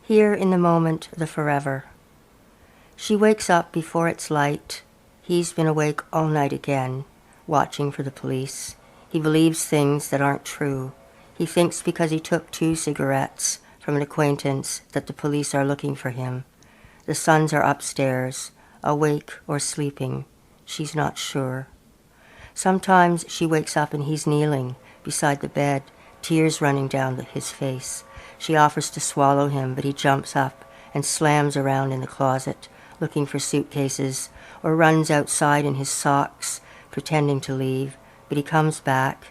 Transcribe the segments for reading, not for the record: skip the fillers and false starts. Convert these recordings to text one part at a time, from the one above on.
Here in the moment, the forever. She wakes up before it's light. He's been awake all night again, watching for the police. He believes things that aren't true. He thinks because he took 2 cigarettes from an acquaintance that the police are looking for him. The sons are upstairs, awake or sleeping. She's not sure. Sometimes she wakes up and he's kneeling beside the bed, tears running down his face. She offers to swallow him, but he jumps up and slams around in the closet, looking for suitcases, or runs outside in his socks, pretending to leave, but he comes back.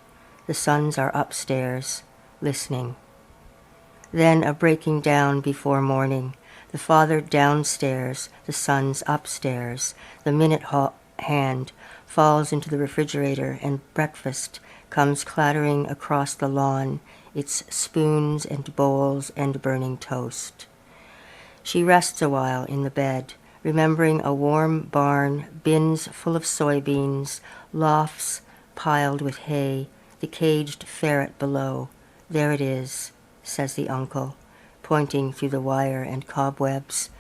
The sons are upstairs, listening. Then a breaking down before morning. The father downstairs, the sons upstairs. The minute hand falls into the refrigerator and breakfast comes clattering across the lawn, its spoons and bowls and burning toast. She rests a while in the bed, remembering a warm barn, bins full of soybeans, lofts piled with hay, the caged ferret below. There it is, says the uncle, pointing through the wire and cobwebs.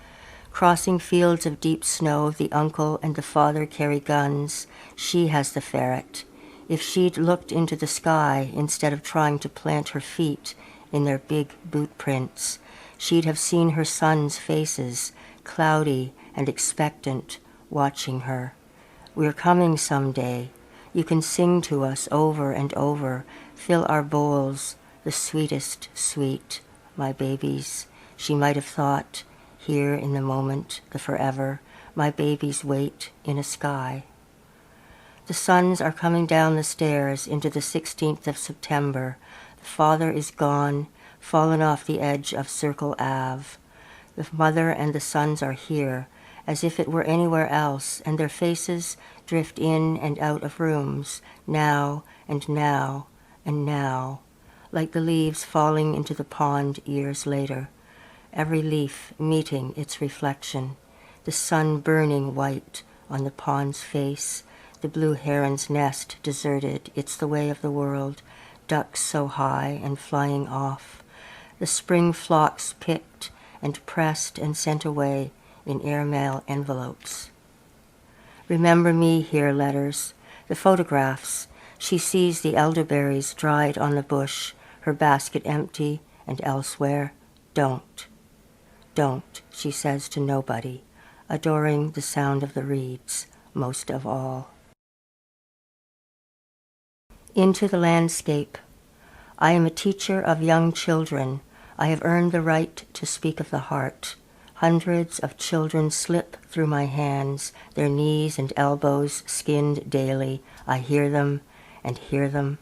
Crossing fields of deep snow, the uncle and the father carry guns. She has the ferret. If she'd looked into the sky instead of trying to plant her feet in their big boot prints, she'd have seen her sons' faces, cloudy and expectant, watching her. We're coming someday. You can sing to us over and over, fill our bowls, the sweetest sweet, my babies. She might have thought, here in the moment, the forever, my babies wait in a sky. The sons are coming down the stairs into the 16th of September. The father is gone, fallen off the edge of Circle Ave. The mother and the sons are here, as if it were anywhere else, and their faces drift in and out of rooms, now and now and now, like the leaves falling into the pond years later, every leaf meeting its reflection, the sun burning white on the pond's face, the blue heron's nest deserted. It's the way of the world, ducks so high and flying off, the spring flocks picked and pressed and sent away in airmail envelopes. Remember me here letters, the photographs. She sees the elderberries dried on the bush, her basket empty, and elsewhere, don't, she says to nobody, adoring the sound of the reeds most of all. Into the landscape. I am a teacher of young children. I have earned the right to speak of the heart. Hundreds of children slip through my hands, their knees and elbows skinned daily. I hear them and hear them.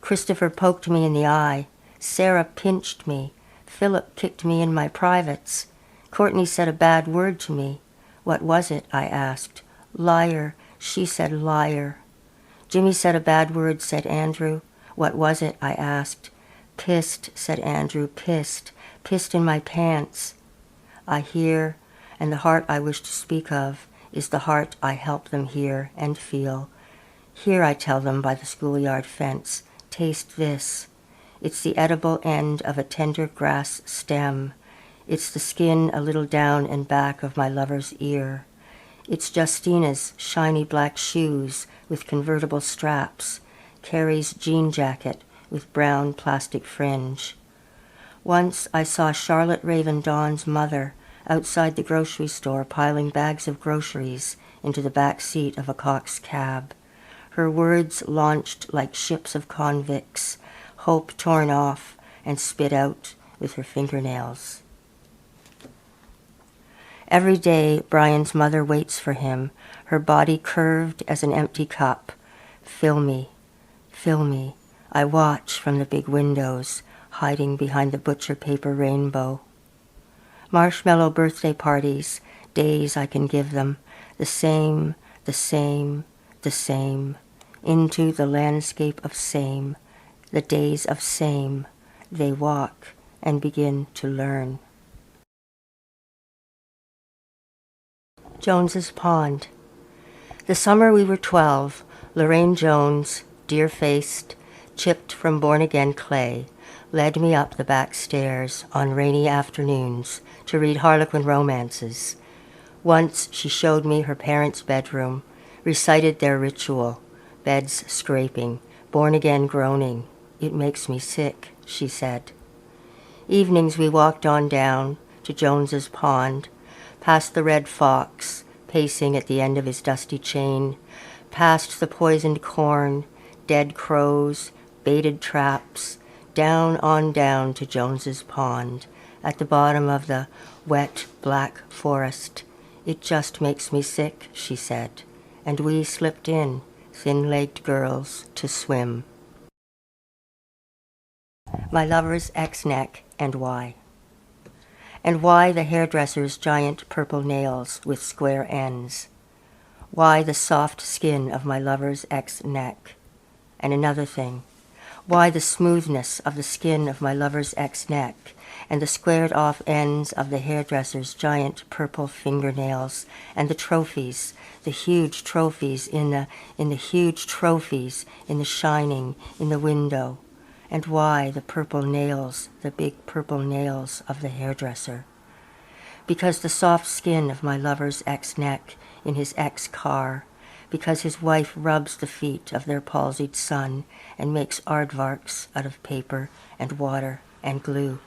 Christopher poked me in the eye. Sarah pinched me. Philip kicked me in my privates. Courtney said a bad word to me. What was it? I asked. Liar. She said liar. Jimmy said a bad word, said Andrew. What was it? I asked. Pissed, said Andrew. Pissed. Pissed in my pants. I hear, and the heart I wish to speak of is the heart I help them hear and feel. Here, I tell them by the schoolyard fence, taste this. It's the edible end of a tender grass stem. It's the skin a little down and back of my lover's ear. It's Justina's shiny black shoes with convertible straps, Carrie's jean jacket with brown plastic fringe. Once I saw Charlotte Raven Dawn's mother outside the grocery store piling bags of groceries into the back seat of a Cox cab. Her words launched like ships of convicts, hope torn off and spit out with her fingernails. Every day, Brian's mother waits for him, her body curved as an empty cup. Fill me, fill me. I watch from the big windows, hiding behind the butcher paper rainbow. Marshmallow birthday parties, days I can give them, the same, the same, the same, into the landscape of same, the days of same, they walk and begin to learn. Jones's Pond. The summer we were 12, Lorraine Jones, deer-faced, chipped from born-again clay, led me up the back stairs on rainy afternoons to read Harlequin romances. Once she showed me her parents' bedroom, recited their ritual, beds scraping, born-again groaning. "It makes me sick," she said. Evenings we walked on down to Jones's Pond, past the red fox, pacing at the end of his dusty chain, past the poisoned corn, dead crows, baited traps, down on down to Jones's Pond, at the bottom of the wet black forest. "It just makes me sick," she said, and we slipped in, thin-legged girls, to swim. My lover's ex-neck and why. And why the hairdresser's giant purple nails with square ends. Why the soft skin of my lover's ex-neck. And another thing, why the smoothness of the skin of my lover's ex-neck and the squared-off ends of the hairdresser's giant purple fingernails and the trophies, the huge trophies in the huge trophies in the shining in the window. And why the purple nails, the big purple nails of the hairdresser? Because the soft skin of my lover's ex-neck in his ex-car, because his wife rubs the feet of their palsied son and makes aardvarks out of paper and water and glue.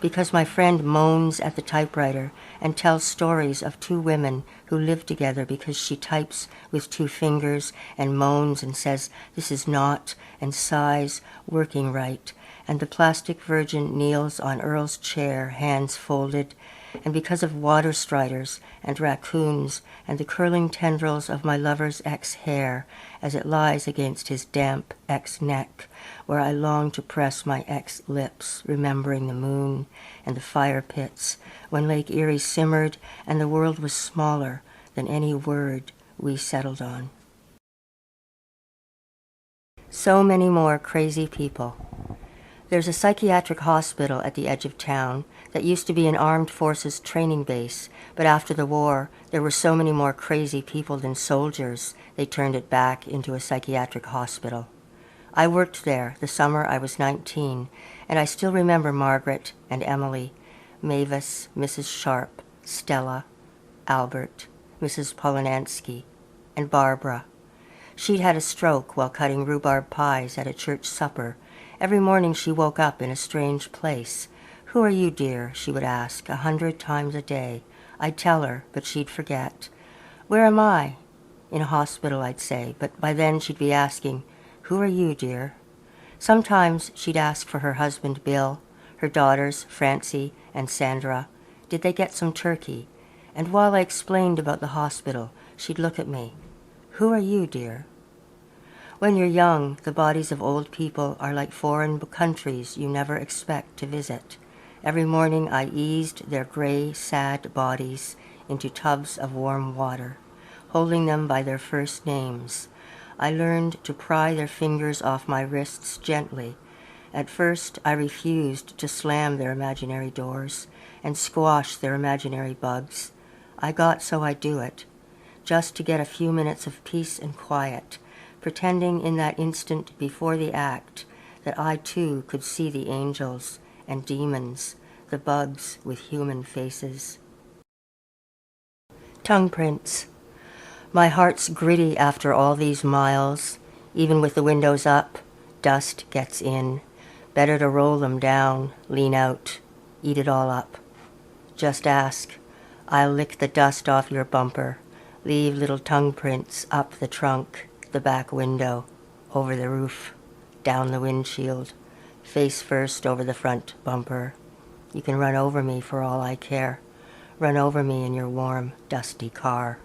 Because my friend moans at the typewriter and tells stories of two women who live together because she types with two fingers and moans and says, "This is not," and sighs, working right, and the plastic virgin kneels on Earl's chair, hands folded, and because of water striders and raccoons and the curling tendrils of my lover's ex-hair as it lies against his damp ex-neck, where I long to press my ex-lips, remembering the moon and the fire pits, when Lake Erie simmered and the world was smaller than any word we settled on. So many more crazy people. There's a psychiatric hospital at the edge of town that used to be an armed forces training base, but after the war, there were so many more crazy people than soldiers, they turned it back into a psychiatric hospital. I worked there the summer I was 19, and I still remember Margaret and Emily, Mavis, Mrs. Sharp, Stella, Albert, Mrs. Polinansky, and Barbara. She'd had a stroke while cutting rhubarb pies at a church supper. Every morning she woke up in a strange place. "Who are you, dear?" she would ask 100 times a day. I'd tell her, but she'd forget. "Where am I?" "In a hospital," I'd say, but by then she'd be asking, "Who are you, dear?" Sometimes she'd ask for her husband, Bill, her daughters, Francie and Sandra. Did they get some turkey? And while I explained about the hospital, she'd look at me. "Who are you, dear?" When you're young, the bodies of old people are like foreign countries you never expect to visit. Every morning I eased their gray, sad bodies into tubs of warm water, holding them by their first names. I learned to pry their fingers off my wrists gently. At first, I refused to slam their imaginary doors and squash their imaginary bugs. I got so I'd do it, just to get a few minutes of peace and quiet, pretending in that instant before the act that I too could see the angels and demons, the bugs with human faces. Tongue prints. My heart's gritty after all these miles. Even with the windows up, dust gets in. Better to roll them down, lean out, eat it all up. Just ask. I'll lick the dust off your bumper, leave little tongue prints up the trunk, the back window, over the roof, down the windshield, face first over the front bumper. You can run over me for all I care. Run over me in your warm, dusty car.